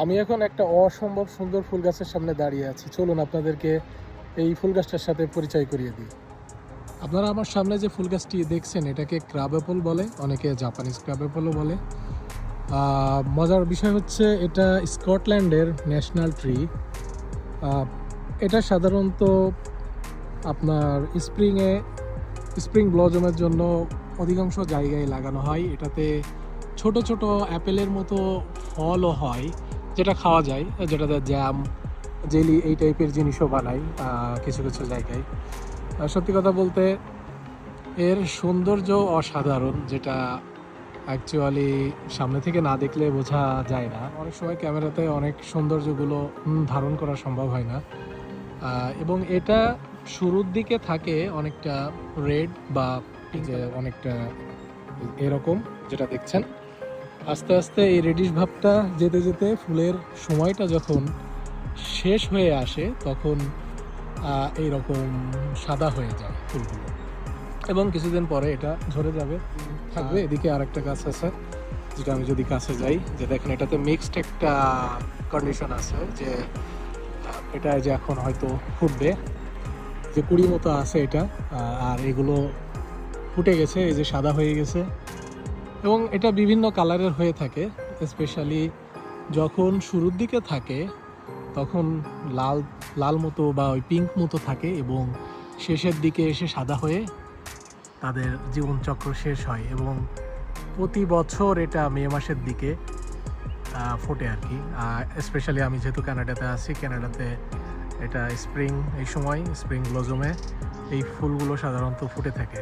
আমি এখন একটা অসম্ভব সুন্দর ফুল গাছের সামনে দাঁড়িয়ে আছি। চলুন আপনাদেরকে এই ফুল গাছটার সাথে পরিচয় করিয়ে দিই। আপনারা আমার সামনে যে ফুল গাছটি দেখছেন এটাকে ক্রাব অ্যাপল বলে, অনেকে জাপানিজ ক্রাব অ্যাপলও বলে। মজার বিষয় হচ্ছে এটা স্কটল্যান্ডের ন্যাশনাল ট্রি। এটা সাধারণত আপনার স্প্রিং ব্লজমের জন্য অধিকাংশ জায়গায় লাগানো হয়। এটাতে ছোট ছোট অ্যাপেলের মতো ফলও হয়, যেটা খাওয়া যায়, যেটাতে জ্যাম, জেলি এই টাইপের জিনিসও বানায় কিছু কিছু জায়গায়। সত্যি কথা বলতে এর সৌন্দর্য অসাধারণ, যেটা অ্যাকচুয়ালি সামনে থেকে না দেখলে বোঝা যায় না। অনেক সময় ক্যামেরাতে অনেক সৌন্দর্যগুলো ধারণ করা সম্ভব হয় না। এবং এটা শুরুর দিকে থাকে অনেকটা রেড বা অনেকটা এরকম যেটা দেখছেন। আস্তে আস্তে এই রেডিশ ভাবটা যেতে যেতে ফুলের সময়টা যখন শেষ হয়ে আসে তখন এইরকম সাদা হয়ে যায় ফুলগুলো, এবং কিছুদিন পরে এটা ঝরে যাবে, থাকবে। এদিকে আরেকটা গাছ আছে যেটা আমি যদি কাছে যাই, যে দেখেন এটাতে মিক্সড একটা কন্ডিশন আছে, যে এটা যে এখন হয়তো ফুটবে, যে কুড়ি মতো আছে এটা, আর এগুলো ফুটে গেছে, এই যে সাদা হয়ে গেছে। এবং এটা বিভিন্ন কালারের হয়ে থাকে, স্পেশালি যখন শুরুর দিকে থাকে তখন লাল লাল মতো বা ওই পিঙ্ক মতো থাকে, এবং শেষের দিকে এসে সাদা হয়ে তাদের জীবনচক্র শেষ হয়। এবং প্রতি বছর এটা মে মাসের দিকে ফোটে আর কি। স্পেশালি আমি যেহেতু কানাডাতে আছি, কানাডাতে এটা এই সময় স্প্রিং ব্লজমে এই ফুলগুলো সাধারণত ফুটে থাকে।